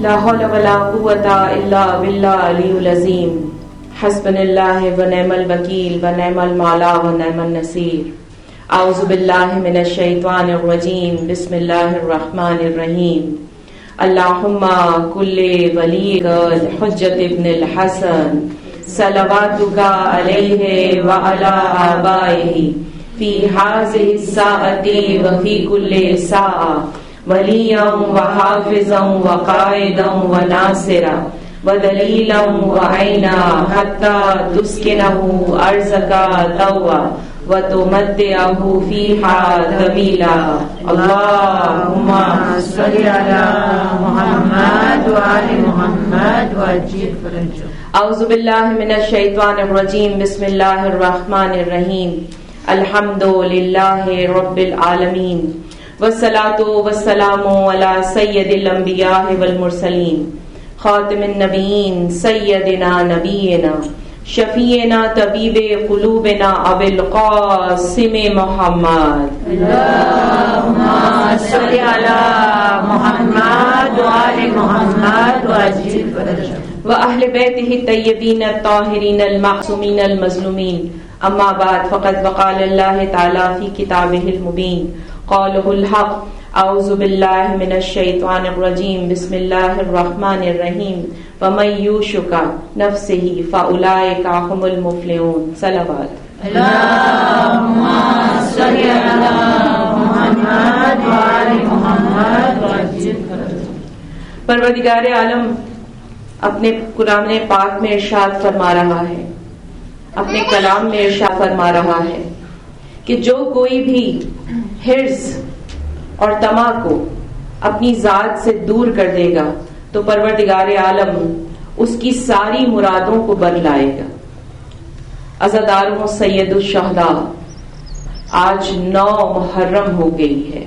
لا حول ولا قوة إلا بالله العلي العظيم حسبنا الله ونعم الوكيل ونعم المولى ونعم النصير أعوذ بالله من الشيطان الرجيم بسم الله الرحمن الرحيم اللهم كل وليك الحجة ابن الحسن صلواتك عليه وعلى آبائه في هذه الساعة وفي كل ساعة وليا وحافظا وقائدا وناصرا ودليلا وعينا حتى تسكنه أرزك طوعا وتمتعه فيها طويلا اللهم صل على محمد وآل محمد وعجل فرجه. اعوذ باللہ من الشیطان الرجیم بسم اللہ الرحمن الرحیم الحمد للہ رب العالمین والصلاة والسلام علی سید الانبیاء والمرسلین خاتم النبیین سیدنا نبینا شفیعنا طبیب قلوبنا ابو القاسم محمد اللهم صل على محمد وآل محمد وعجل فرجه وأهل بيته الطيبين الطاهرين المعصومين المظلومين أما بعد فقد وقال الله تعالى في كتابه المبين قوله الحق أعوذ بالله من الشيطان الرجيم بسم الله الرحمن الرحيم ومن يوشك نفسه فأولئك هم المفلحون صلوات اللهم صل على محمد وآل محمد وعجل فرجه. پروردگار عالم اپنے قرآن پاک میں ارشاد فرما رہا ہے، اپنے کلام میں ارشاد فرما رہا ہے کہ جو کوئی بھی حرص اور طمع کو اپنی ذات سے دور کر دے گا تو پروردگار عالم اس کی ساری مرادوں کو برلائے گا. عزاداروں سید الشہداء، آج 9 محرم ہو گئی ہے.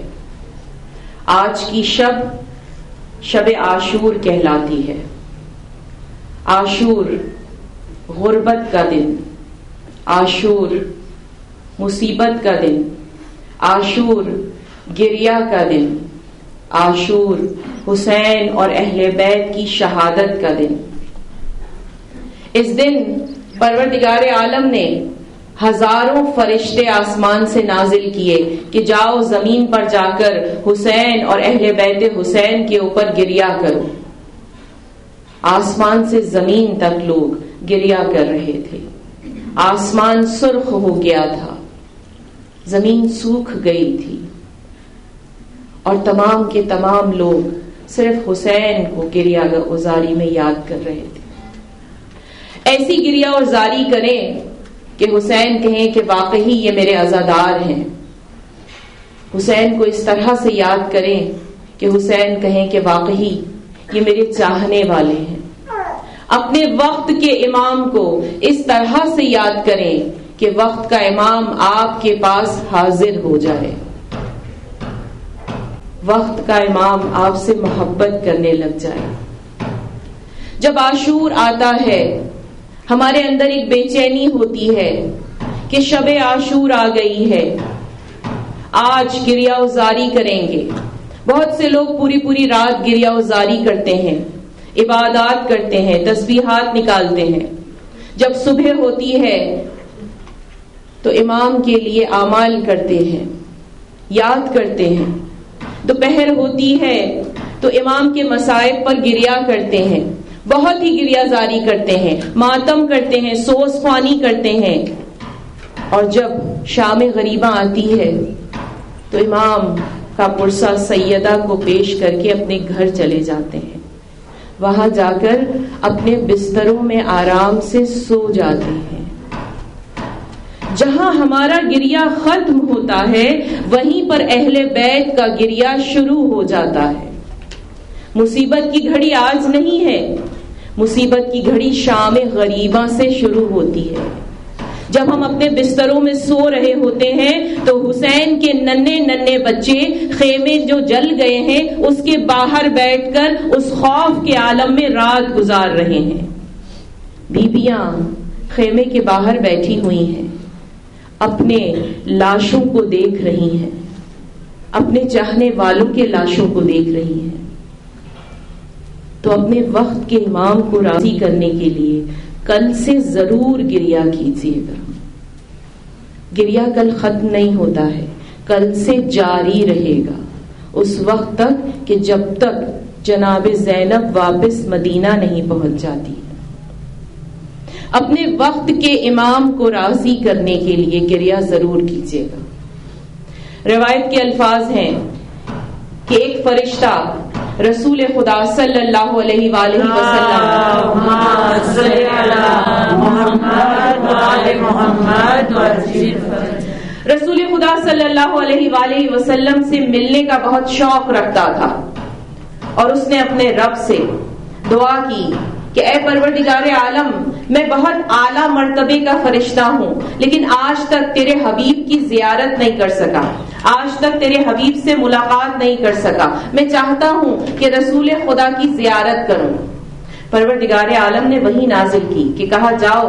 آج کی شب عاشور کہلاتی ہے. عاشور غربت کا دن، عاشور مصیبت کا دن، عاشور گریہ کا دن، عاشور حسین اور اہل بیت کی شہادت کا دن. اس دن پروردگار عالم نے ہزاروں فرشتے آسمان سے نازل کیے کہ جاؤ زمین پر جا کر حسین اور اہل بیت حسین کے اوپر گریہ کرو. آسمان سے زمین تک لوگ گریہ کر رہے تھے. آسمان سرخ ہو گیا تھا، زمین سوکھ گئی تھی اور تمام کے تمام لوگ صرف حسین کو گریہ گزاری میں یاد کر رہے تھے. ایسی گریہ اور زاری کریں کہ حسین کہیں کہ واقعی یہ میرے عزادار ہیں. حسین کو اس طرح سے یاد کریں کہ حسین کہیں کہ واقعی یہ میرے چاہنے والے ہیں. اپنے وقت کے امام کو اس طرح سے یاد کریں کہ وقت کا امام آپ کے پاس حاضر ہو جائے. وقت کا امام آپ سے محبت کرنے لگ جائے. جب عاشور آتا ہے ہمارے اندر ایک بے چینی ہوتی ہے کہ شب عاشور آ گئی ہے، آج گریہ وزاری کریں گے. بہت سے لوگ پوری رات گریہ وزاری کرتے ہیں، عبادات کرتے ہیں، تسبیحات نکالتے ہیں. جب صبح ہوتی ہے تو امام کے لیے اعمال کرتے ہیں، یاد کرتے ہیں. دوپہر ہوتی ہے تو امام کے مصائب پر گریہ کرتے ہیں، بہت ہی گریہ زاری کرتے ہیں، ماتم کرتے ہیں، سوز خوانی کرتے ہیں. اور جب شام غریبہ آتی ہے تو امام کا پرسہ سیدہ کو پیش کر کے اپنے گھر چلے جاتے ہیں. وہاں جا کر اپنے بستروں میں آرام سے سو جاتے ہیں. جہاں ہمارا گریہ ختم ہوتا ہے وہیں پر اہل بیت کا گریہ شروع ہو جاتا ہے. مصیبت کی گھڑی آج نہیں ہے، مصیبت کی گھڑی شام غریبہ سے شروع ہوتی ہے. جب ہم اپنے بستروں میں سو رہے ہوتے ہیں تو حسین کے ننھے بچے خیمے جو جل گئے ہیں اس کے باہر بیٹھ کر اس خوف کے عالم میں رات گزار رہے ہیں. بیبیاں خیمے کے باہر بیٹھی ہوئی ہیں، اپنے لاشوں کو دیکھ رہی ہیں، اپنے چاہنے والوں کے لاشوں کو دیکھ رہی ہیں. تو اپنے وقت کے امام کو راضی کرنے کے لیے کل سے ضرور گریا کیجیے گا. گریا کل ختم نہیں ہوتا ہے، کل سے جاری رہے گا اس وقت تک کہ جب تک جناب زینب واپس مدینہ نہیں پہنچ جاتی. اپنے وقت کے امام کو راضی کرنے کے لیے گریا ضرور کیجیے گا. روایت کے الفاظ ہیں کہ ایک فرشتہ رسول خدا صلی اللہ علیہ وآلہ رسول خدا صلی اللہ علیہ وآلہ وسلم سے ملنے کا بہت شوق رکھتا تھا، اور اس نے اپنے رب سے دعا کی کہ اے پروردگار عالم، میں بہت اعلیٰ مرتبے کا فرشتہ ہوں، لیکن آج تک تیرے حبیب کی زیارت نہیں کر سکا، آج تک تیرے حبیب سے ملاقات نہیں کر سکا. میں چاہتا ہوں کہ رسول خدا کی زیارت کروں. پروردگار عالم نے وحی نازل کی کہ کہا جاؤ،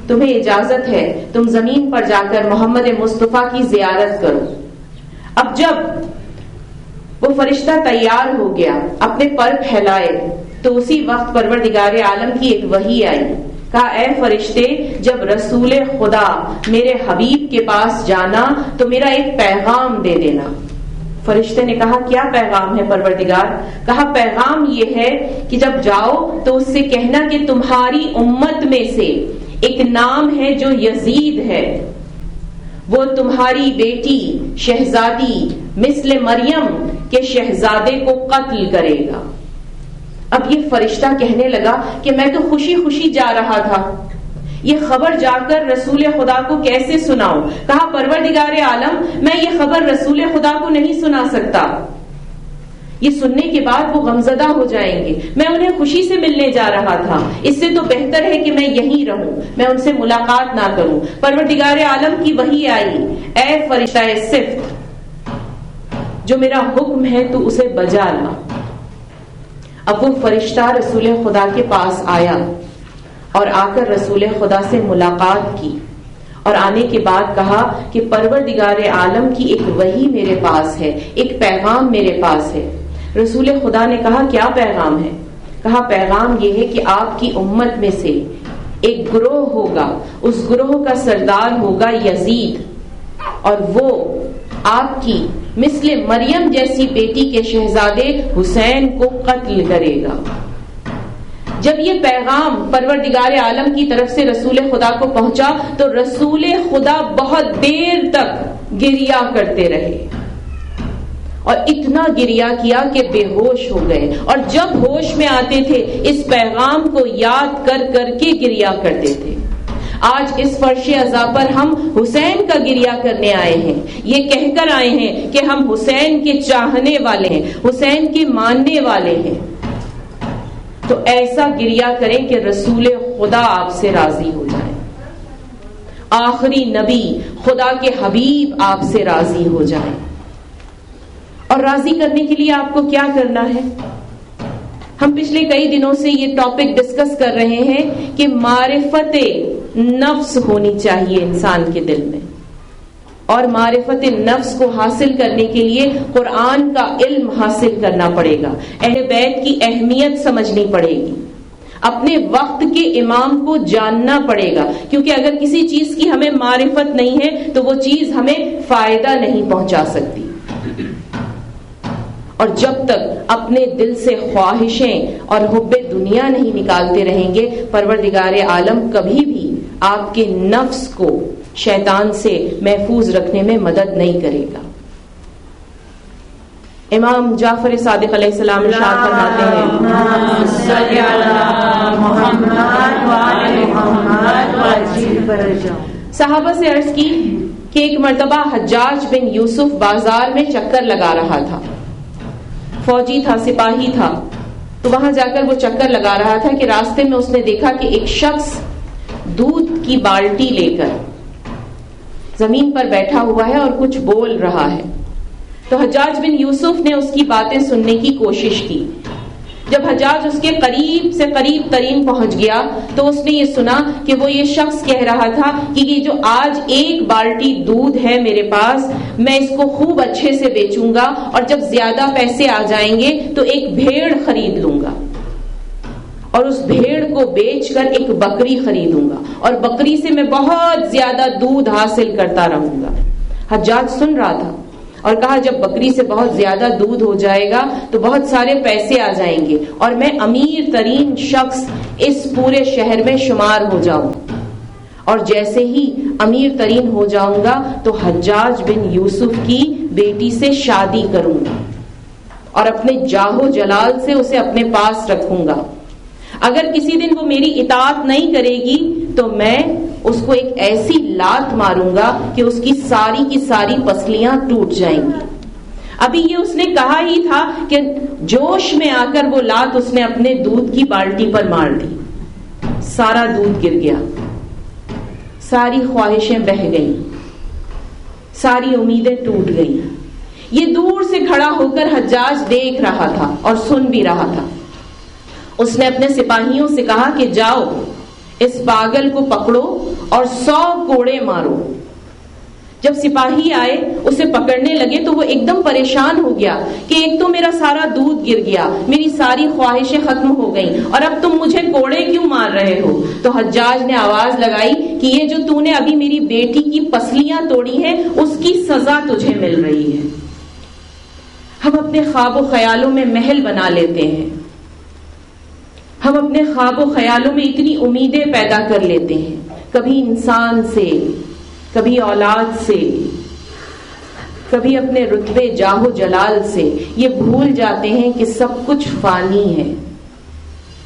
تمہیں اجازت ہے، تم زمین پر جا کر محمد مصطفیٰ کی زیارت کرو. اب جب وہ فرشتہ تیار ہو گیا، اپنے پر پھیلائے، تو اسی وقت پروردگار عالم کی ایک وحی آئی. کہا اے فرشتے، جب رسول خدا میرے حبیب کے پاس جانا تو میرا ایک پیغام دے دینا. فرشتے نے کہا کیا پیغام ہے پروردگار؟ کہا پیغام یہ ہے کہ جب جاؤ تو اس سے کہنا کہ تمہاری امت میں سے ایک نام ہے جو یزید ہے، وہ تمہاری بیٹی شہزادی مثل مریم کے شہزادے کو قتل کرے گا. اب یہ فرشتہ کہنے لگا کہ میں تو خوشی خوشی جا رہا تھا، یہ خبر جا کر رسول خدا کو کیسے سناؤں؟ کہا پروردگار عالم، میں یہ خبر رسول خدا کو نہیں سنا سکتا، یہ سننے کے بعد وہ غمزدہ ہو جائیں گے. میں انہیں خوشی سے ملنے جا رہا تھا، اس سے تو بہتر ہے کہ میں یہیں رہوں، میں ان سے ملاقات نہ کروں. پروردگار عالم کی وحی آئی، اے فرشتہ صفت، جو میرا حکم ہے تو اسے بجا لا. اب وہ فرشتہ رسول خدا کے پاس آیا اور آ کر رسول خدا سے ملاقات کی، اور آنے کے بعد کہا کہ پروردگار عالم کی ایک وحی میرے پاس ہے، ایک پیغام میرے پاس ہے. رسول خدا نے کہا کیا پیغام ہے؟ کہا پیغام یہ ہے کہ آپ کی امت میں سے ایک گروہ ہوگا، اس گروہ کا سردار ہوگا یزید، اور وہ آپ کی مثل مریم جیسی بیٹی کے شہزادے حسین کو قتل کرے گا. جب یہ پیغام پروردگار عالم کی طرف سے رسول خدا کو پہنچا تو رسول خدا بہت دیر تک گریا کرتے رہے، اور اتنا گریا کیا کہ بے ہوش ہو گئے، اور جب ہوش میں آتے تھے اس پیغام کو یاد کر کر کے گریا کرتے تھے. آج اس فرش عزا پر ہم حسین کا گریا کرنے آئے ہیں، یہ کہہ کر آئے ہیں کہ ہم حسین کے چاہنے والے ہیں، حسین کے ماننے والے ہیں. تو ایسا گریا کریں کہ رسول خدا آپ سے راضی ہو جائے، آخری نبی خدا کے حبیب آپ سے راضی ہو جائے. اور راضی کرنے کے لیے آپ کو کیا کرنا ہے؟ ہم پچھلے کئی دنوں سے یہ ٹاپک ڈسکس کر رہے ہیں کہ معرفت نفس ہونی چاہیے انسان کے دل میں، اور معرفت نفس کو حاصل کرنے کے لیے قرآن کا علم حاصل کرنا پڑے گا، اہل بیت کی اہمیت سمجھنی پڑے گی، اپنے وقت کے امام کو جاننا پڑے گا، کیونکہ اگر کسی چیز کی ہمیں معرفت نہیں ہے تو وہ چیز ہمیں فائدہ نہیں پہنچا سکتی. اور جب تک اپنے دل سے خواہشیں اور حب دنیا نہیں نکالتے رہیں گے، پروردگار عالم کبھی بھی آپ کے نفس کو شیطان سے محفوظ رکھنے میں مدد نہیں کرے گا. امام جعفر صادق علیہ السلام ارشاد فرماتے ہیں، صحابہ سے عرض کی کہ ایک مرتبہ حجاج بن یوسف بازار میں چکر لگا رہا تھا، فوجی تھا، سپاہی تھا، تو وہاں جا کر وہ چکر لگا رہا تھا کہ راستے میں اس نے دیکھا کہ ایک شخص دودھ کی بالٹی لے کر زمین پر بیٹھا ہوا ہے اور کچھ بول رہا ہے. تو حجاج بن یوسف نے اس کی باتیں سننے کی کوشش کی. جب حجاج اس کے قریب سے قریب ترین پہنچ گیا تو اس نے یہ سنا کہ وہ یہ شخص کہہ رہا تھا کہ یہ جو آج ایک بالٹی دودھ ہے میرے پاس، میں اس کو خوب اچھے سے بیچوں گا، اور جب زیادہ پیسے آ جائیں گے تو ایک بھیڑ خرید لوں گا. اور اس بھیڑ کو بیچ کر ایک بکری خریدوں گا اور بکری سے میں بہت زیادہ دودھ حاصل کرتا رہوں گا. حجاج سن رہا تھا اور کہا جب بکری سے بہت زیادہ دودھ ہو جائے گا تو بہت سارے پیسے آ جائیں گے اور میں امیر ترین شخص اس پورے شہر میں شمار ہو جاؤں. اور جیسے ہی امیر ترین ہو جاؤں گا تو حجاج بن یوسف کی بیٹی سے شادی کروں گا اور اپنے جاہو جلال سے اسے اپنے پاس رکھوں گا. اگر کسی دن وہ میری اطاعت نہیں کرے گی تو میں اس کو ایک ایسی لات ماروں گا کہ اس کی ساری پسلیاں ٹوٹ جائیں گی. ابھی یہ اس نے کہا ہی تھا کہ جوش میں آ کر وہ لات اس نے اپنے دودھ کی بالٹی پر مار دی. سارا دودھ گر گیا، ساری خواہشیں بہہ گئیں، ساری امیدیں ٹوٹ گئیں. یہ دور سے کھڑا ہو کر حجاج دیکھ رہا تھا اور سن بھی رہا تھا. اس نے اپنے سپاہیوں سے کہا کہ جاؤ اس پاگل کو پکڑو اور 100 کوڑے مارو. جب سپاہی آئے اسے پکڑنے لگے تو وہ ایک دم پریشان ہو گیا کہ ایک تو میرا سارا دودھ گر گیا، میری ساری خواہشیں ختم ہو گئیں اور اب تم مجھے کوڑے کیوں مار رہے ہو. تو حجاج نے آواز لگائی کہ یہ جو تو نے ابھی میری بیٹی کی پسلیاں توڑی ہیں اس کی سزا تجھے مل رہی ہے. ہم اپنے خواب و خیالوں میں محل بنا لیتے ہیں، ہم اپنے خواب و خیالوں میں اتنی امیدیں پیدا کر لیتے ہیں، کبھی انسان سے، کبھی اولاد سے، کبھی اپنے رتبے جاہو جلال سے. یہ بھول جاتے ہیں کہ سب کچھ فانی ہے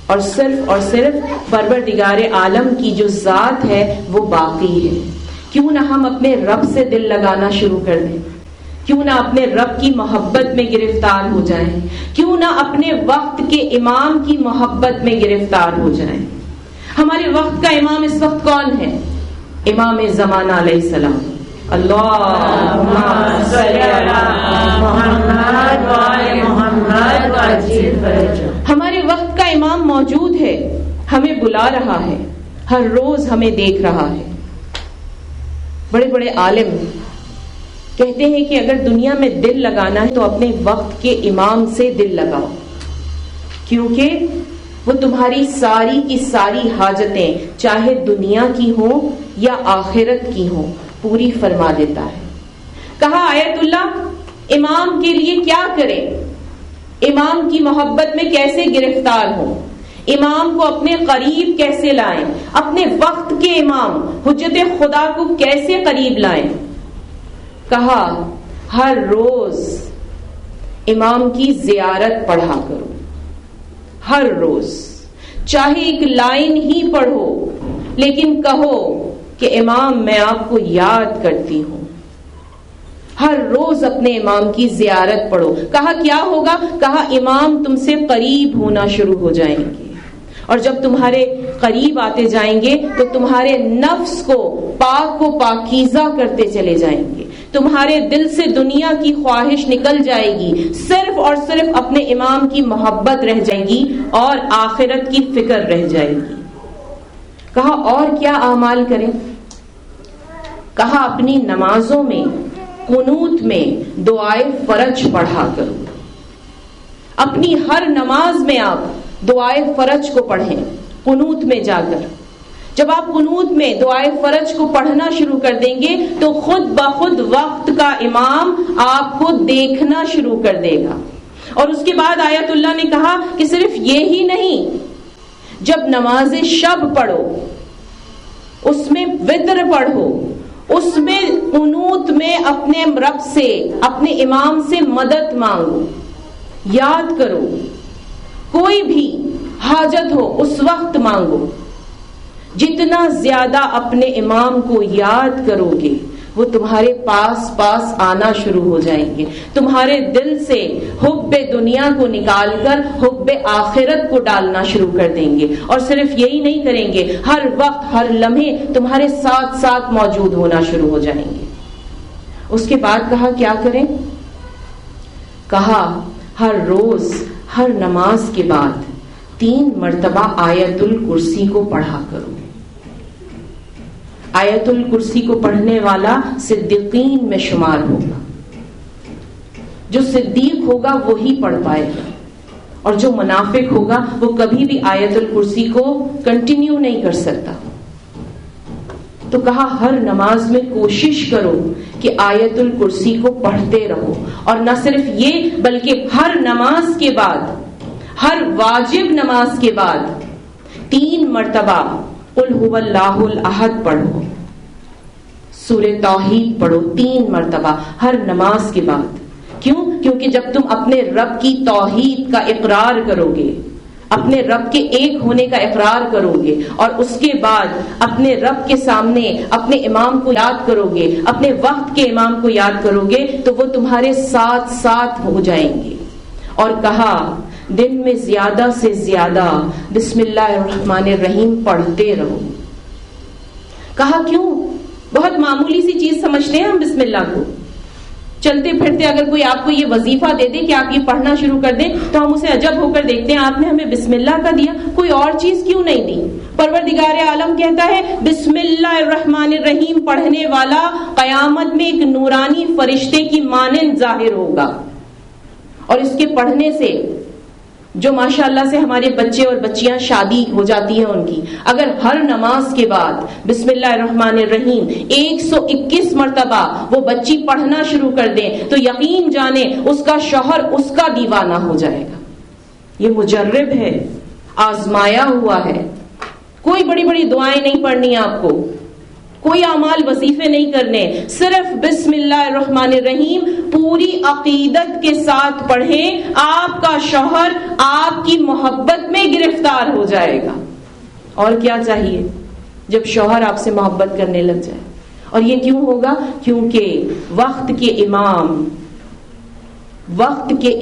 اور صرف پروردگار عالم کی جو ذات ہے وہ باقی ہے. کیوں نہ ہم اپنے رب سے دل لگانا شروع کر دیں، کیوں نہ اپنے رب کی محبت میں گرفتار ہو جائیں، کیوں نہ اپنے وقت کے امام کی محبت میں گرفتار ہو جائیں. ہمارے وقت کا امام اس وقت کون ہے؟ امام زمانہ علیہ السلام. اللہم صلی علی محمد وآل محمد وعجل فرجہ. ہمارے وقت کا امام موجود ہے، ہمیں بلا رہا ہے، ہر روز ہمیں دیکھ رہا ہے. بڑے بڑے عالم کہتے ہیں کہ اگر دنیا میں دل لگانا ہے تو اپنے وقت کے امام سے دل لگاؤ، کیونکہ وہ تمہاری ساری کی ساری حاجتیں چاہے دنیا کی ہوں یا آخرت کی ہوں پوری فرما دیتا ہے. کہا آیت اللہ امام کے لیے کیا کریں، امام کی محبت میں کیسے گرفتار ہوں، امام کو اپنے قریب کیسے لائیں، اپنے وقت کے امام حجت خدا کو کیسے قریب لائیں. کہا ہر روز امام کی زیارت پڑھا کرو، ہر روز چاہے ایک لائن ہی پڑھو لیکن کہو کہ امام میں آپ کو یاد کرتی ہوں. ہر روز اپنے امام کی زیارت پڑھو. کہا کیا ہوگا؟ کہا امام تم سے قریب ہونا شروع ہو جائیں گے اور جب تمہارے قریب آتے جائیں گے تو تمہارے نفس کو پاک و پاکیزہ کرتے چلے جائیں گے، تمہارے دل سے دنیا کی خواہش نکل جائے گی، صرف اور صرف اپنے امام کی محبت رہ جائے گی اور آخرت کی فکر رہ جائے گی. کہا اور کیا اعمال کریں؟ کہا اپنی نمازوں میں قنوت میں دعائے فرج پڑھا کرو. اپنی ہر نماز میں آپ دعائے فرج کو پڑھیں قنوت میں جا کر. جب آپ قنوت میں دعائے فرج کو پڑھنا شروع کر دیں گے تو خود بخود وقت کا امام آپ کو دیکھنا شروع کر دے گا. اور اس کے بعد آیت اللہ نے کہا کہ صرف یہی نہیں، جب نماز شب پڑھو اس میں وتر پڑھو، اس میں قنوت میں اپنے رب سے، اپنے امام سے مدد مانگو، یاد کرو، کوئی بھی حاجت ہو اس وقت مانگو. جتنا زیادہ اپنے امام کو یاد کرو گے وہ تمہارے پاس پاس آنا شروع ہو جائیں گے، تمہارے دل سے حب دنیا کو نکال کر حب آخرت کو ڈالنا شروع کر دیں گے. اور صرف یہی نہیں کریں گے، ہر وقت ہر لمحے تمہارے ساتھ ساتھ موجود ہونا شروع ہو جائیں گے. اس کے بعد کہا کیا کریں؟ کہا ہر روز ہر نماز کے بعد 3 مرتبہ آیت الکرسی کو پڑھا کرو. آیت الکرسی کو پڑھنے والا صدیقین میں شمار ہوگا. جو صدیق ہوگا وہی پڑھ پائے گا اور جو منافق ہوگا وہ کبھی بھی آیت الکرسی کو کنٹینیو نہیں کر سکتا. تو کہا ہر نماز میں کوشش کرو کہ آیت الکرسی کو پڑھتے رہو, اور نہ صرف یہ بلکہ ہر نماز کے بعد, ہر واجب نماز کے بعد 3 مرتبہ قل هو اللہ الاحد پڑھو, سورہ توحید پڑھو 3 مرتبہ ہر نماز کے بعد. کیوں؟ کیونکہ جب تم اپنے رب کی توحید کا اقرار کرو گے, اپنے رب کے ایک ہونے کا اقرار کرو گے, اور اس کے بعد اپنے رب کے سامنے اپنے امام کو یاد کرو گے, اپنے وقت کے امام کو یاد کرو گے, تو وہ تمہارے ساتھ ساتھ ہو جائیں گے. اور کہا دن میں زیادہ سے زیادہ بسم اللہ الرحمن الرحیم پڑھتے رہو. کہا کیوں؟ بہت معمولی سی چیز سمجھتے ہیں ہم بسم اللہ کو. چلتے پھرتے اگر کوئی آپ کو یہ وظیفہ دے دے کہ آپ یہ پڑھنا شروع کر دیں تو ہم اسے عجب ہو کر دیکھتے ہیں, آپ نے ہمیں بسم اللہ کا دیا, کوئی اور چیز کیوں نہیں دی؟ پروردگار عالم کہتا ہے بسم اللہ الرحمن الرحیم پڑھنے والا قیامت میں ایک نورانی فرشتے کی مانند ظاہر ہوگا. اور اس کے پڑھنے سے جو ماشاءاللہ سے ہمارے بچے اور بچیاں شادی ہو جاتی ہیں ان کی, اگر ہر نماز کے بعد بسم اللہ الرحمن الرحیم 121 مرتبہ وہ بچی پڑھنا شروع کر دیں تو یقین جانے اس کا شوہر اس کا دیوانہ ہو جائے گا. یہ مجرب ہے, آزمایا ہوا ہے. کوئی بڑی بڑی دعائیں نہیں پڑھنی آپ کو, کوئی اعمال وظیفے نہیں کرنے, صرف بسم اللہ الرحمن الرحیم پوری عقیدت کے ساتھ پڑھیں, آپ کا شوہر آپ کی محبت میں گرفتار ہو جائے گا. اور کیا چاہیے جب شوہر آپ سے محبت کرنے لگ جائے. اور یہ کیوں ہوگا؟ کیونکہ وقت کے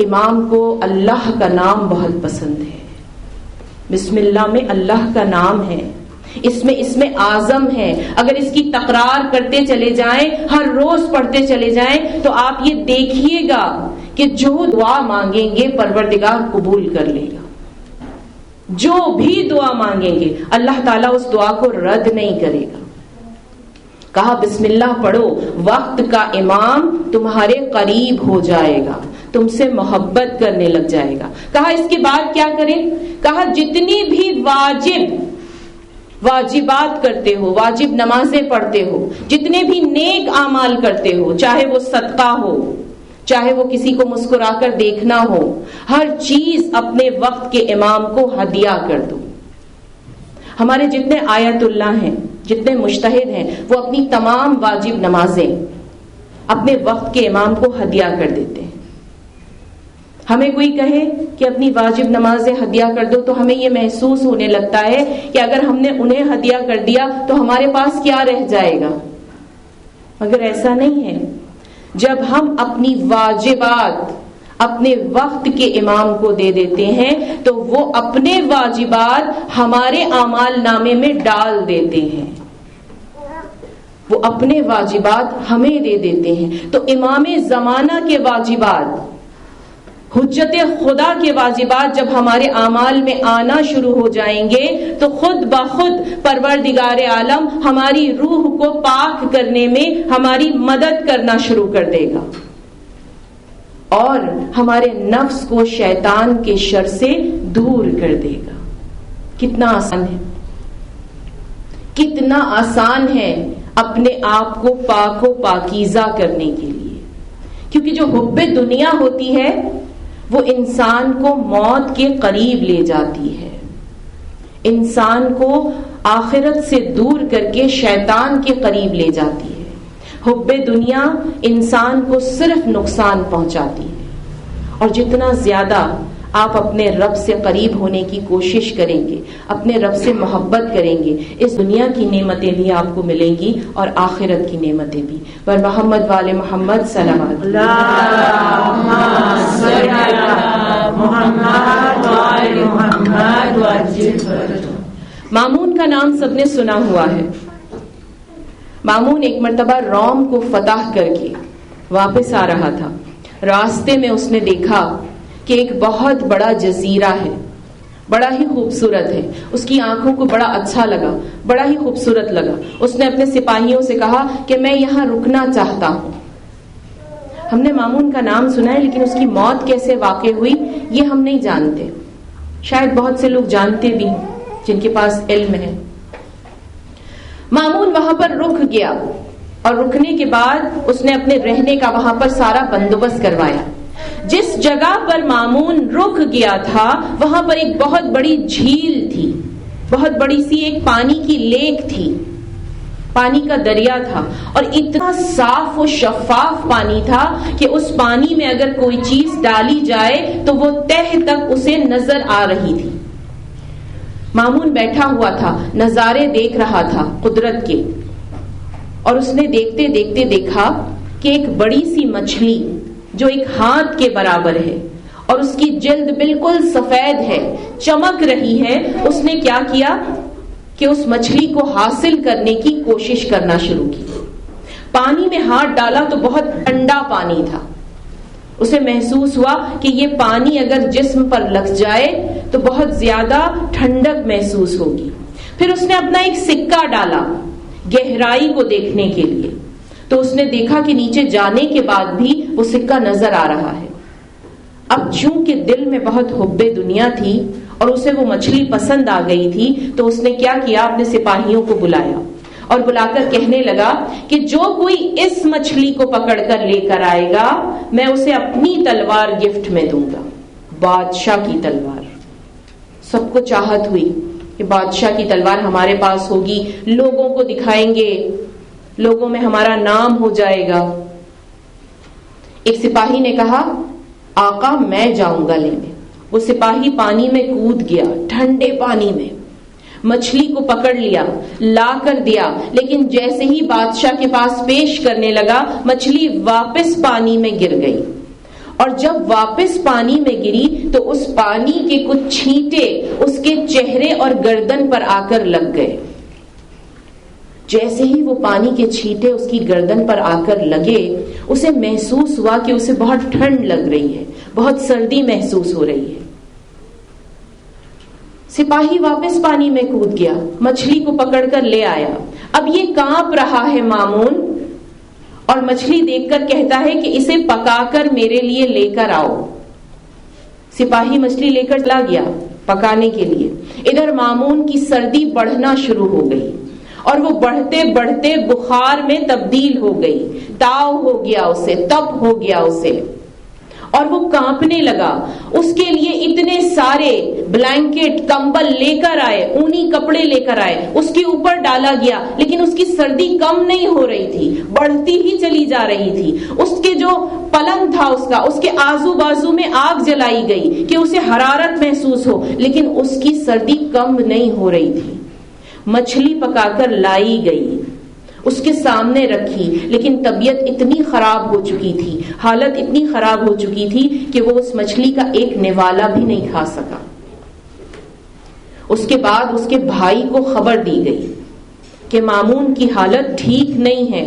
امام کو اللہ کا نام بہت پسند ہے. بسم اللہ میں اللہ کا نام ہے, اس میں اعظم ہے. اگر اس کی تکرار کرتے چلے جائیں, ہر روز پڑھتے چلے جائیں, تو آپ یہ دیکھیے گا کہ جو دعا مانگیں گے پروردگار قبول کر لے گا. جو بھی دعا مانگیں گے اللہ تعالیٰ اس دعا کو رد نہیں کرے گا. کہا بسم اللہ پڑھو, وقت کا امام تمہارے قریب ہو جائے گا, تم سے محبت کرنے لگ جائے گا. کہا اس کے بعد کیا کریں؟ کہا جتنی بھی واجبات کرتے ہو, واجب نمازیں پڑھتے ہو, جتنے بھی نیک اعمال کرتے ہو, چاہے وہ صدقہ ہو, چاہے وہ کسی کو مسکرا کر دیکھنا ہو, ہر چیز اپنے وقت کے امام کو ہدیہ کر دو. ہمارے جتنے آیت اللہ ہیں, جتنے مجتہد ہیں, وہ اپنی تمام واجب نمازیں اپنے وقت کے امام کو ہدیہ کر دیتے ہیں. ہمیں کوئی کہے کہ اپنی واجب نمازیں ہدیہ کر دو تو ہمیں یہ محسوس ہونے لگتا ہے کہ اگر ہم نے انہیں ہدیہ کر دیا تو ہمارے پاس کیا رہ جائے گا. مگر ایسا نہیں ہے. جب ہم اپنی واجبات اپنے وقت کے امام کو دے دیتے ہیں تو وہ اپنے واجبات ہمارے اعمال نامے میں ڈال دیتے ہیں, وہ اپنے واجبات ہمیں دے دیتے ہیں. تو امام زمانہ کے واجبات, حجت خدا کے واجبات جب ہمارے اعمال میں آنا شروع ہو جائیں گے تو خود بخود پروردگار عالم ہماری روح کو پاک کرنے میں ہماری مدد کرنا شروع کر دے گا, اور ہمارے نفس کو شیطان کے شر سے دور کر دے گا. کتنا آسان ہے, کتنا آسان ہے اپنے آپ کو پاک و پاکیزہ کرنے کے لیے. کیونکہ جو حب دنیا ہوتی ہے وہ انسان کو موت کے قریب لے جاتی ہے, انسان کو آخرت سے دور کر کے شیطان کے قریب لے جاتی ہے. حب دنیا انسان کو صرف نقصان پہنچاتی ہے. اور جتنا زیادہ آپ اپنے رب سے قریب ہونے کی کوشش کریں گے, اپنے رب سے محبت کریں گے, اس دنیا کی نعمتیں بھی آپ کو ملیں گی اور آخرت کی نعمتیں بھی. پر محمد والے محمد صلوات اللہم صل علی محمد وآل محمد وسلم. مامون کا نام سب نے سنا ہوا ہے. مامون ایک مرتبہ روم کو فتح کر کے واپس آ رہا تھا. راستے میں اس نے دیکھا کہ ایک بہت بڑا جزیرہ ہے, بڑا ہی خوبصورت ہے. اس کی آنکھوں کو بڑا اچھا لگا, بڑا ہی خوبصورت لگا. اس نے اپنے سپاہیوں سے کہا کہ میں یہاں رکنا چاہتا ہوں. ہم نے مامون کا نام سنا ہے لیکن اس کی موت کیسے واقع ہوئی یہ ہم نہیں جانتے، شاید بہت سے لوگ جانتے بھی جن کے پاس علم ہے۔ مامون وہاں پر رک گیا اور رکنے کے بعد اس نے اپنے رہنے کا وہاں پر سارا بندوبست کروایا۔ جس جگہ پر مامون رک گیا تھا وہاں پر ایک بہت بڑی جھیل تھی، بہت بڑی سی ایک پانی کی لیک تھی، پانی کا دریا تھا، اور اتنا صاف و شفاف پانی تھا کہ اس پانی میں اگر کوئی چیز ڈالی جائے تو وہ تہہ تک اسے نظر آ رہی تھی۔ مامون بیٹھا ہوا تھا، نظارے دیکھ رہا تھا قدرت کے، اور اس نے دیکھتے دیکھتے دیکھا کہ ایک بڑی سی مچھلی جو ایک ہاتھ کے برابر ہے اور اس کی جلد بالکل سفید ہے، چمک رہی ہے، اس نے کیا کیا کہ اس مچھلی کو حاصل کرنے کی کوشش کرنا شروع کی۔ پانی میں ہاتھ ڈالا تو بہت ٹھنڈا پانی تھا، اسے محسوس ہوا کہ یہ پانی اگر جسم پر لگ جائے تو بہت زیادہ ٹھنڈک محسوس ہوگی۔ پھر اس نے اپنا ایک سکہ ڈالا گہرائی کو دیکھنے کے لیے، تو اس نے دیکھا کہ نیچے جانے کے بعد بھی وہ سکہ نظر آ رہا ہے۔ اب چونکہ دل میں بہت حب دنیا تھی اور اسے وہ مچھلی پسند آ گئی تھی، تو اس نے کیا کیا، اپنے سپاہیوں کو بلایا اور بلا کر کہنے لگا کہ جو کوئی اس مچھلی کو پکڑ کر لے کر آئے گا میں اسے اپنی تلوار گفٹ میں دوں گا، بادشاہ کی تلوار۔ سب کو چاہت ہوئی کہ بادشاہ کی تلوار ہمارے پاس ہوگی، لوگوں کو دکھائیں گے، لوگوں میں ہمارا نام ہو جائے گا۔ ایک سپاہی نے کہا آقا میں جاؤں گا لینے۔ وہ سپاہی پانی میں کود گیا، ٹھنڈے پانی میں، مچھلی کو پکڑ لیا، لا کر دیا، لیکن جیسے ہی بادشاہ کے پاس پیش کرنے لگا مچھلی واپس پانی میں گر گئی، اور جب واپس پانی میں گری تو اس پانی کے کچھ چھینٹے اس کے چہرے اور گردن پر آ کر لگ گئے۔ جیسے ہی وہ پانی کے چھینٹے اس کی گردن پر آ کر لگے اسے محسوس ہوا کہ اسے بہت ٹھنڈ لگ رہی ہے، بہت سردی محسوس ہو رہی ہے۔ سپاہی واپس پانی میں کود گیا، مچھلی کو پکڑ کر لے آیا۔ اب یہ کانپ رہا ہے مامون، اور مچھلی دیکھ کر کہتا ہے کہ اسے پکا کر میرے لیے لے کر آؤ۔ سپاہی مچھلی لے کر چلا گیا پکانے کے لیے۔ ادھر مامون کی سردی بڑھنا شروع ہو گئی اور وہ بڑھتے بڑھتے بخار میں تبدیل ہو گئی، تاؤ ہو گیا اسے، تپ ہو گیا اسے، اور وہ کانپنے لگا۔ اس کے لیے اتنے سارے بلینکٹ، کمبل لے کر آئے، اونی کپڑے لے کر آئے، اس کے اوپر ڈالا گیا، لیکن اس کی سردی کم نہیں ہو رہی تھی، بڑھتی ہی چلی جا رہی تھی۔ اس کے جو پلنگ تھا اس کے آزو بازو میں آگ جلائی گئی کہ اسے حرارت محسوس ہو، لیکن اس کی سردی کم نہیں ہو رہی تھی۔ مچھلی پکا کر لائی گئی، اس کے سامنے رکھی، لیکن طبیعت اتنی خراب ہو چکی تھی، حالت اتنی خراب ہو چکی تھی کہ وہ اس مچھلی کا ایک نوالا بھی نہیں کھا سکا۔ اس کے بعد اس کے بھائی کو خبر دی گئی کہ مامون کی حالت ٹھیک نہیں ہے،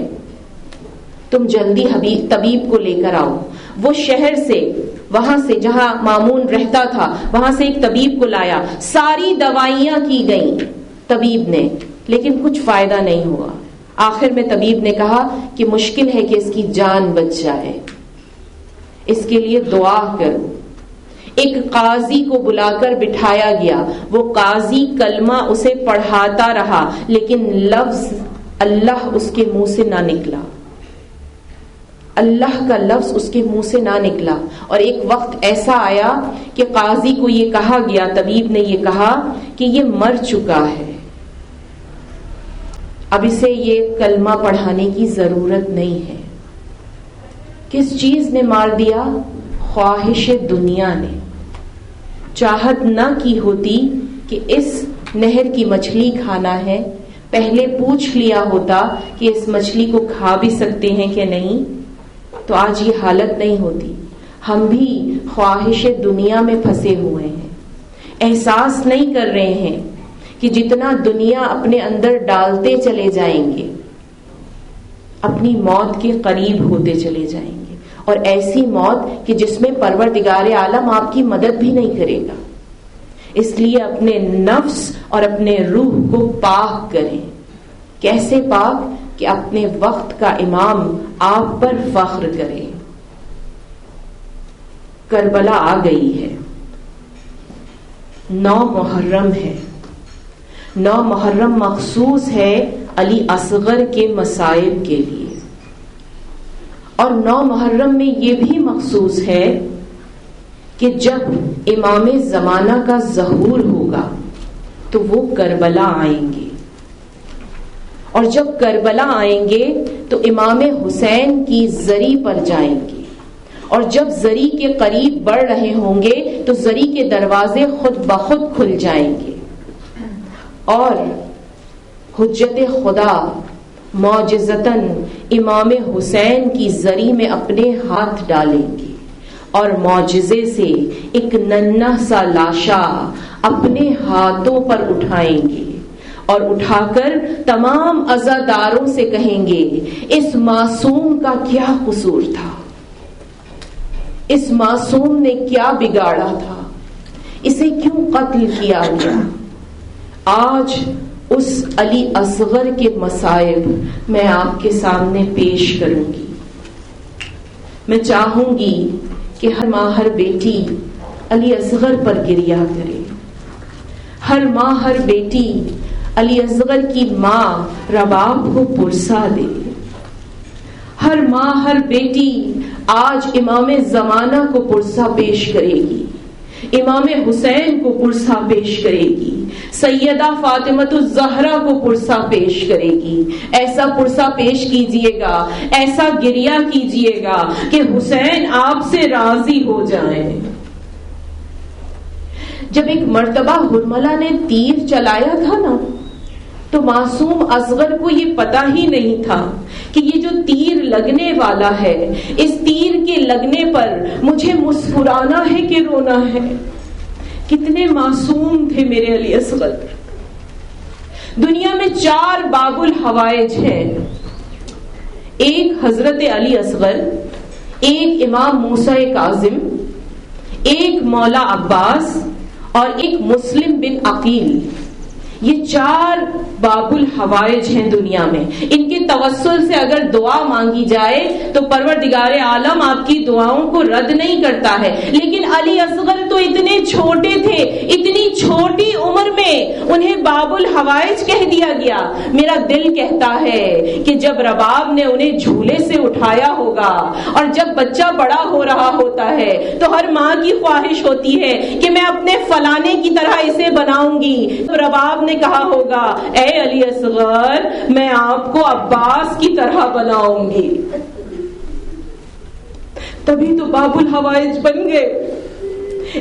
تم جلدی طبیب کو لے کر آؤ۔ وہ شہر سے، وہاں سے جہاں مامون رہتا تھا وہاں سے ایک طبیب کو لایا، ساری دوائیاں کی گئیں طبیب نے، لیکن کچھ فائدہ نہیں ہوا۔ آخر میں طبیب نے کہا کہ مشکل ہے کہ اس کی جان بچ جائے، اس کے لیے دعا کرو۔ ایک قاضی کو بلا کر بٹھایا گیا، وہ قاضی کلمہ اسے پڑھاتا رہا، لیکن لفظ اللہ اس کے منہ سے نہ نکلا، اللہ کا لفظ اس کے منہ سے نہ نکلا۔ اور ایک وقت ایسا آیا کہ قاضی کو یہ کہا گیا، طبیب نے یہ کہا کہ یہ مر چکا ہے، اب اسے یہ کلمہ پڑھانے کی ضرورت نہیں ہے۔ کس چیز نے مار دیا؟ خواہش دنیا نے۔ چاہت نہ کی ہوتی کہ اس نہر کی مچھلی کھانا ہے، پہلے پوچھ لیا ہوتا کہ اس مچھلی کو کھا بھی سکتے ہیں کہ نہیں، تو آج یہ حالت نہیں ہوتی۔ ہم بھی خواہش دنیا میں پھنسے ہوئے ہیں، احساس نہیں کر رہے ہیں کہ جتنا دنیا اپنے اندر ڈالتے چلے جائیں گے اپنی موت کے قریب ہوتے چلے جائیں گے، اور ایسی موت کہ جس میں پروردگار عالم آپ کی مدد بھی نہیں کرے گا۔ اس لیے اپنے نفس اور اپنے روح کو پاک کریں۔ کیسے پاک؟ کہ اپنے وقت کا امام آپ پر فخر کرے۔ کربلا آ گئی ہے، 9 محرم ہے. 9 محرم مخصوص ہے علی اصغر کے مصائب کے لیے، اور 9 محرم میں یہ بھی مخصوص ہے کہ جب امام زمانہ کا ظہور ہوگا تو وہ کربلا آئیں گے، اور جب کربلا آئیں گے تو امام حسین کی زری پر جائیں گے، اور جب زری کے قریب بڑھ رہے ہوں گے تو زری کے دروازے خود بخود کھل جائیں گے، اور حجت خدا معجزتاً امام حسین کی زری میں اپنے ہاتھ ڈالیں گے، اور معجزے سے ایک ننھا سا لاشا اپنے ہاتھوں پر اٹھائیں گے، اور اٹھا کر تمام عزاداروں سے کہیں گے اس معصوم کا کیا قصور تھا، اس معصوم نے کیا بگاڑا تھا، اسے کیوں قتل کیا گیا. آج اس علی اصغر کے مصائب میں آپ کے سامنے پیش کروں گی. میں چاہوں گی کہ ہر ماں ہر بیٹی علی اصغر پر گریہ کرے، ہر ماں ہر بیٹی علی اصغر کی ماں رباب کو پرسا دے، ہر ماں ہر بیٹی آج امام زمانہ کو پرسا پیش کرے گی، امام حسین کو پرسا پیش کرے گی، سیدہ فاطمۃ الزہرا کو پرسا پیش کرے گی. ایسا پرسا پیش کیجئے گا، ایسا گریہ کیجئے گا کہ حسین آپ سے راضی ہو جائیں. جب ایک مرتبہ ہرملہ نے تیر چلایا تھا نا، تو معصوم اصغر کو یہ پتا ہی نہیں تھا کہ یہ جو تیر لگنے والا ہے، اس تیر کے لگنے پر مجھے مسکرانا ہے کہ رونا ہے. کتنے معصوم تھے میرے علی اصغر. دنیا میں 4 باب الحوائج ہیں، ایک حضرت علی اصغر، ایک امام موسیٰ کاظم، ایک مولا عباس، اور ایک مسلم بن عقیل. یہ 4 باب الحوائج ہیں دنیا میں. ان کے توسل سے اگر دعا مانگی جائے تو پروردگار عالم آپ کی دعاؤں کو رد نہیں کرتا ہے. لیکن علی اصغر تو اتنے چھوٹے تھے، اتنی چھوٹی عمر میں انہیں باب الحوائج کہہ دیا گیا. میرا دل کہتا ہے کہ جب رباب نے انہیں جھولے سے اٹھایا ہوگا، اور جب بچہ بڑا ہو رہا ہوتا ہے تو ہر ماں کی خواہش ہوتی ہے کہ میں اپنے فلانے کی طرح اسے بناؤں گی. تو رباب نے کہا ہوگا اے علی اصغر میں آپ کو عباس کی طرح بناؤں گی. تبھی تو باب الحوائج بن گئے.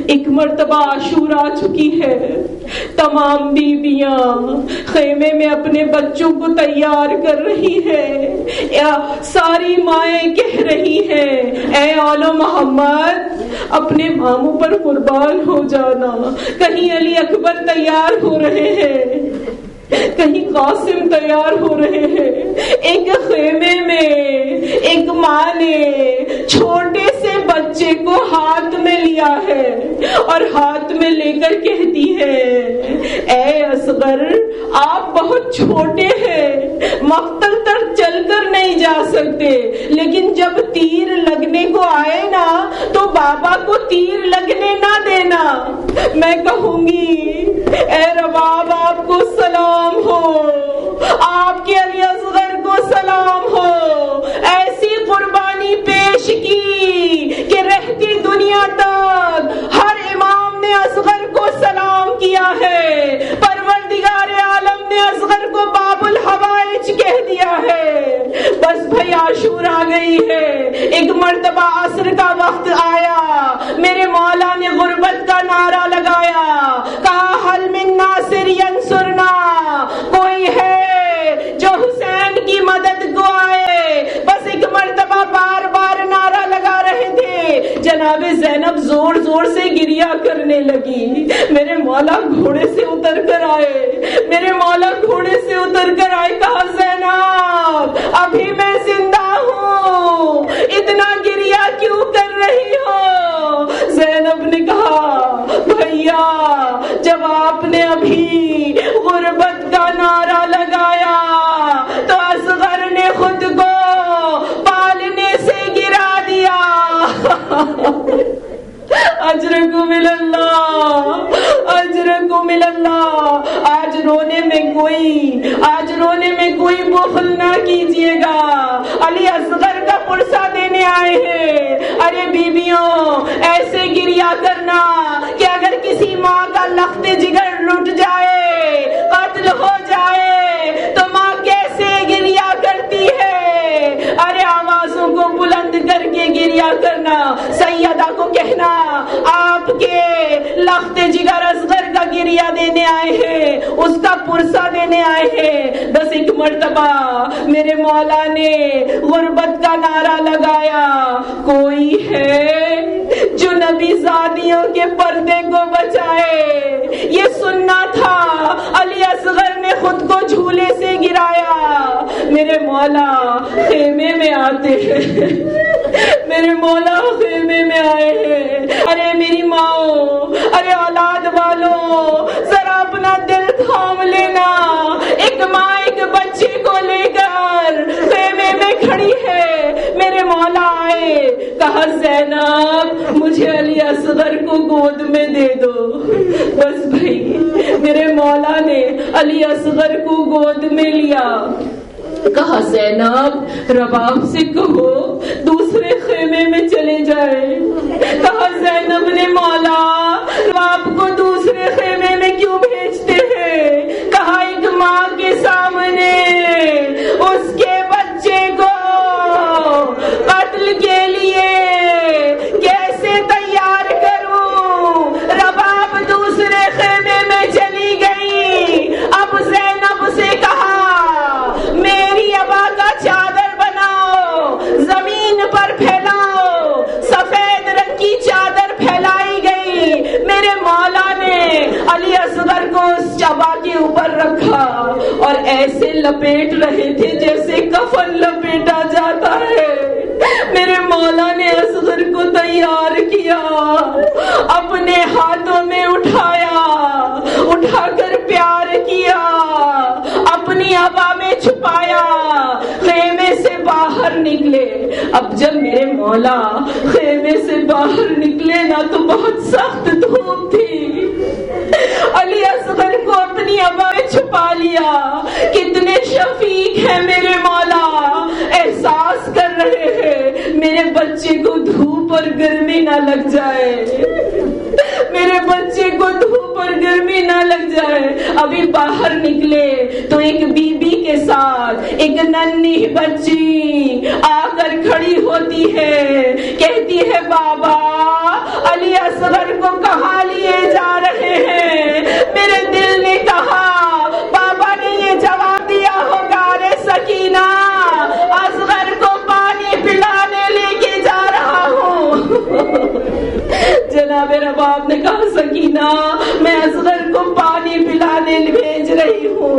ایک مرتبہ عاشور آ چکی ہے، تمام بیویاں خیمے میں اپنے بچوں کو تیار کر رہی ہے، ساری مائیں کہہ رہی ہیں اے آل محمد اپنے ماموں پر قربان ہو جانا. کہیں علی اکبر تیار ہو رہے ہیں، کہیں قاسم تیار ہو رہے ہیں. ایک خیمے میں ایک ماں نے چھوٹے سے بچے کو ہاتھ میں لیا ہے، اور ہاتھ میں لے کر کہتی ہے اے اصغر آپ بہت چھوٹے ہیں، مقتل تک چل کر نہیں جا سکتے، لیکن جب تیر لگنے کو آئے نا تو بابا کو تیر لگنے نہ دینا. میں کہوں گی اے رباب آپ کو سلام ہو، آپ کے علی اصغر کو سلام ہو. ایسی قربانی پیش کی کہ رہتی دنیا تک ہر امام نے اصغر کو سلام کیا ہے. پروردگار عالم نے اصغر کو باب الحوائج کہہ دیا ہے. بس بھائی عاشور آ گئی ہے. ایک مرتبہ عصر کا وقت آیا، میرے مولا نے غربت کا نعرہ لگایا، کہا حل من ناصر ینصرنا، کوئی ہے جو حسین کی مدد کو آئے. بس ایک مرتبہ بار بار نعرہ لگا رہے تھے. جناب زینب زور زور سے گریہ کرنے لگی. میرے مولا گھوڑے سے اتر کر آئے، میرے مولا گھوڑے سے اتر کر آئے. کہا زینب ابھی میں زندہ ہوں، اتنا گریہ کیوں کر رہی ہو؟ زینب نے کہا بھیا جب آپ نے ابھی غربت کا نعرہ لگایا تو اصغر نے خود کو پالنے سے گرا دیا. اجرکم اللہ، اجر من اللہ، آج رونے میں کوئی بخل نہ کیجیے گا، علی اصغر کا پرسہ دینے آئے ہیں۔ ارے بیویوں ایسے گریا کرنا کہ اگر کسی ماں کا لخت جگر لٹ جائے، قتل ہو جائے تو ماں کیسے گریا کرتی ہے، ارے آوازوں کو بلند کر کے گریا کرنا۔ سیدہ کو کہنا آپ کے لخت جگر اصغر کا گریا دینے آئے ہیں، اس کا پرسہ دینے آئے ہیں۔ بس ایک مرتبہ میرے مولا نے غربت کا نعرہ لگایا، کوئی ہے جو نبی زادیوں کے پردے کو بچائے؟ یہ سننا تھا۔ علی اصغر نے خود کو جھولے سے گرایا۔ میرے مولا خیمے میں آتے ہیں، میرے مولا خیمے میں آئے ہیں۔ ارے میری ماں، ارے اولاد والوں، ذرا اپنا دل تھام لینا۔ ایک ماں ایک بچے کو لے کر خیمے میں کھڑی ہے۔ میرے مولا آئے، کہا زینب مجھے علی اصغر کو گود میں دے دو۔ بس بھائی میرے مولا نے علی اصغر کو گود میں لیا، کہا زینب رباب سے کہو دوسرے خیمے میں چلے جائے۔ کہا زینب نے مولا رباب کو دوسرے خیمے میں کیوں بھیجتے ہیں؟ کہا ایک ماں کے سامنے اس کے بچے کو قتل کے لیے کیسے تیار کروں؟ رباب دوسرے خیمے میں چلی گئی۔ اب زینب سے کہا میری ابا کا چادر بناؤ، زمین پر پھیلاؤ۔ سفید رنگ کی چادر پھیلائی گئی۔ میرے مولا نے علی اصغر کو اس چبا کے اوپر رکھا اور ایسے لپیٹ رہے تھے جیسے کفن لپیٹا جاتا ہے۔ میرے مولا نے اصغر کو تیار کیا، اپنے ہاتھوں میں اٹھایا، اٹھا کر پیار کیا، اپنی ابا میں چھپایا، خیمے سے باہر نکلے۔ اب جب میرے مولا خیمے سے باہر نکلے نا تو بہت سخت دھوپ تھی۔ علی اصغر کو اپنی ابا میں چھپا لیا۔ کتنے شفیق ہیں میرے مولا، احساس کر رہے ہیں میرے بچے کو دھوپ اور گرمی نہ لگ جائے، میرے بچے کو دھوپ اور گرمی نہ لگ جائے۔ ابھی باہر نکلے تو ایک بی بی کے ساتھ ایک ننھی بچی آ کر کھڑی ہوتی ہے، کہتی ہے بابا علی اصغر کو کہاں لیے جا رہے ہیں؟ میرے دل نے کہا بابا نے یہ جواب دیا ہوگا رے سکینہ اصغر کو پانی پلانے لے کے جا رہا ہوں۔ جناب رباب نے کہا سکینہ میں اصغر کو پانی پلانے بھیج رہی ہوں۔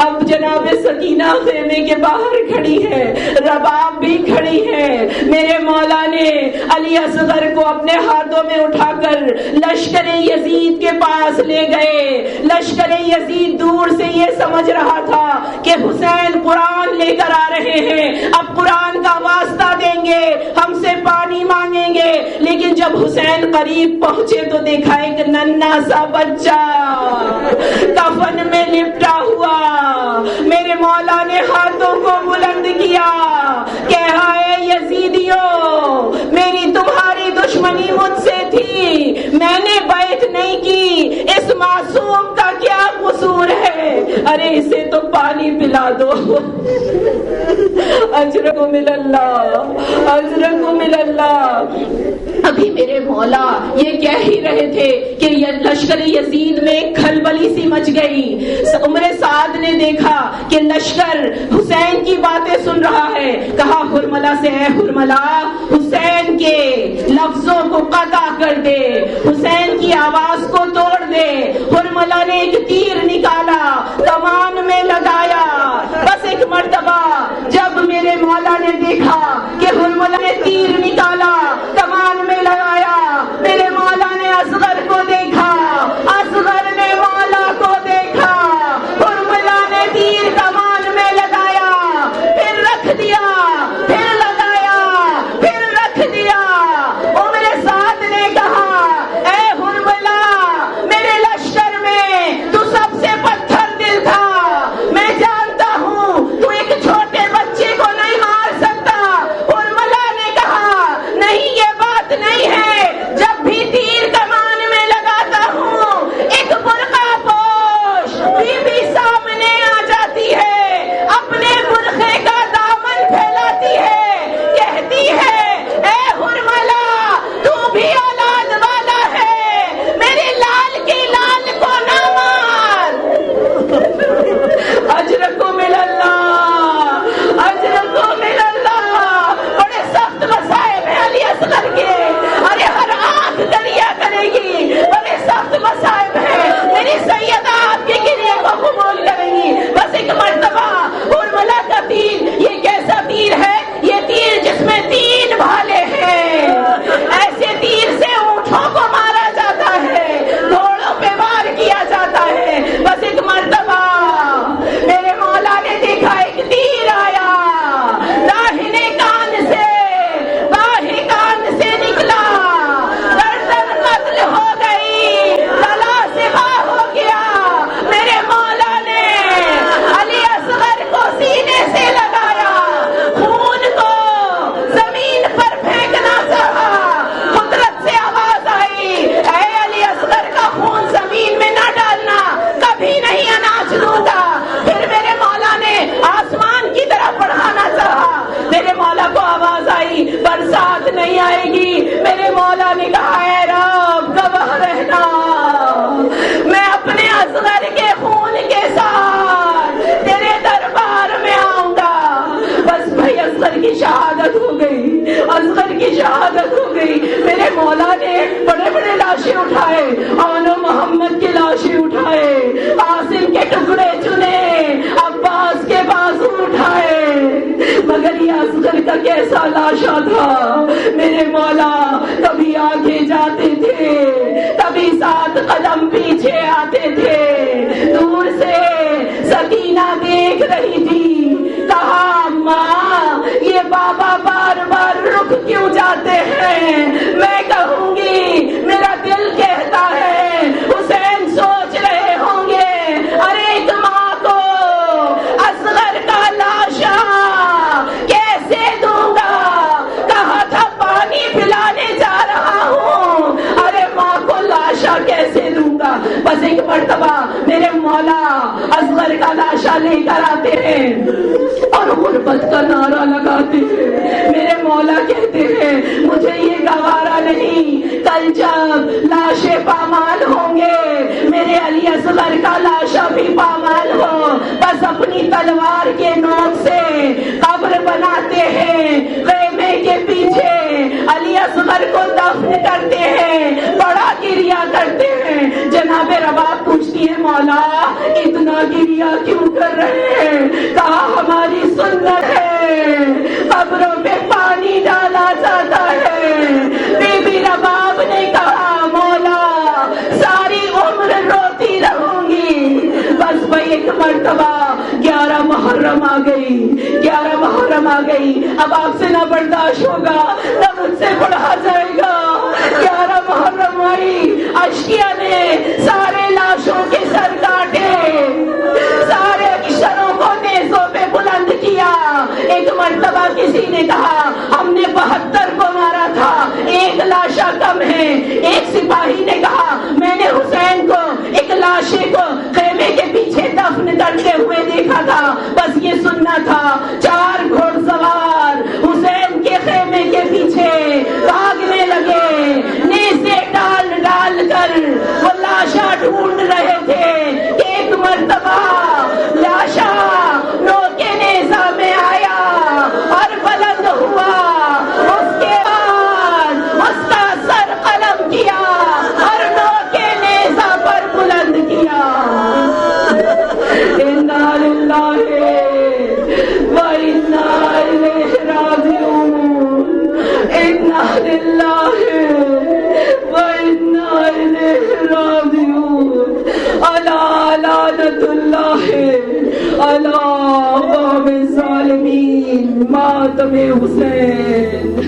اب جناب سکینہ خیمے کے باہر کھڑی ہے، رباب بھی کھڑی ہے۔ میرے مولا نے علی اصغر کو اپنے ہاتھوں میں اٹھا کر لشکر یزید کے پاس لے گئے۔ لشکر یزید دور سے یہ سمجھ رہا تھا کہ حسین قرآن لے کر آ رہے ہیں، اب قرآن کا واسطہ دیں گے، ہم سے پانی مانگیں گے۔ لیکن جب حسین قریب پہنچے تو دیکھا ایک ننھا سا بچہ کفن میں لپٹا ہوا۔ میرے مولا نے ہاتھوں کو بلند کیا، کہا اے یزیدیوں میری تمہاری دشمنی مجھ سے تھی، میں نے بیعت نہیں کی، اس معصوم کا کیا قصور ہے؟ ارے اسے تو پانی پلا دو۔ اجرکم اللہ، اجرکم اللہ۔ ابھی میرے مولا یہ کہہ ہی رہے تھے کہ لشکر یزید میں کھلبلی سی مچ گئی۔ عمر سعد نے دیکھا کہ لشکر حسین کی باتیں سن رہا ہے، کہا ہرملا سے اے ہرملا حسین کے لفظوں کو قطع کر دے، حسین کی آواز کو توڑ دے۔ ہرملا نے ایک تیر نکالا، کمان میں لگایا۔ بس ایک مرتبہ جب میرے مولا نے دیکھا کہ ہرملا نے تیر نکالا، کمان میں لگایا، میرے مولا نے اصغر کو دیکھا، اصغر نے مولا کو دیکھا، ہرملا نے تیر کمان میں لگایا، پھر رکھ دیا، پھر لگایا، پھر رکھ دیا۔ وہ میرے ساتھ نے کہا اے ہرملا میرے لشکر میں مولا نے کہا اے رب گواہ رہنا، میں اپنے اصغر کے خون کے ساتھ تیرے دربار میں آؤں گا۔ بس بھائی اصغر کی شہادت ہو گئی، اصغر کی شہادت ہو گئی۔ میرے مولا نے بڑے بڑے لاشیں اٹھائے، آنو محمد کی لاشیں اٹھائے، قاسم کے ٹکڑے چنے، عباس کے بازو اٹھائے، مگر یہ اصغر کا کیسا لاشا تھا۔ میرے مولا کبھی آگے جاتے تھے، کبھی 7 قدم پیچھے آتے تھے۔ دور سے سکینہ دیکھ رہی تھی، کہا ماں یہ بابا بار بار رک کیوں جاتے ہیں؟ میں کہوں گی میرا دل کہتا ہے حسین سوچ رہے ہوں گے ارے ایک ماں کو اصغر کا لاشا کیسے دوں گا، کہا تھا پانی پلانے جا رہا ہوں، ارے ماں کو لاشا کیسے دوں گا۔ بس ایک مرتبہ میرے مولا اصغر کا لاشا لے کر آتے ہیں اور غربت کا نعرہ لگاتے ہیں۔ میرے مولا کہتے ہیں مجھے یہ گوارا نہیں، کل جب لاشیں پامال ہوں گے میرے علی اصغر کا لاشا بھی پامال ہو، بس اپنی تلوار کے نوک سے قبر بناتے ہیں، خیمے کے پیچھے علی اصغر کو دفن کرتے ہیں، بڑا گریا کرتے ہیں۔ جناب رباب پوچھتی ہے مولا اتنا گریا کیوں کر رہے ہیں؟ کہا ہماری سنت ہے، قبروں پہ پانی ڈالا جاتا ہے۔ بی بی رباب نے کہا مولا ساری عمر روتی رہوں گی۔ بس بھائی ایک مرتبہ 11 محرم آ گئی، 11 محرم آ گئی، اب آپ سے نہ برداشت ہوگا نہ مجھ سے پڑھا جائے گا۔ 11 محرم آئی، اشکیا نے سارے لاشوں کے سر کاٹے، سارے سروں کو نیزوں پہ بلند کیا۔ ایک مرتبہ کسی نے کہا ہم نے 72 کو مارا تھا، ایک لاشا کم ہے۔ ایک سپاہی نے کہا میں نے حسین کو ایک لاشے کو خیمے کے پیچھے دفن کرتے ہوئے دیکھا تھا۔ بس یہ سننا تھا، 4 گھوڑ سوار حسین کے خیمے کے پیچھے بھاگنے لگے، نیزے ڈال ڈال کر وہ لاشا ڈھونڈ رہے تھے کہ ایک مرتبہ لاشا نوکے نیزہ میں آیا اور بلند ہوا، اس کے بعد اس کا سر قلم کیا اور نوکے نیزہ پر بلند کیا۔ انا للہ و انا الیہ راجعون، انا للہ و انا الیہ راجعون۔ الا لعنت اللہ علی قوم الظالمین، ماتم حسین۔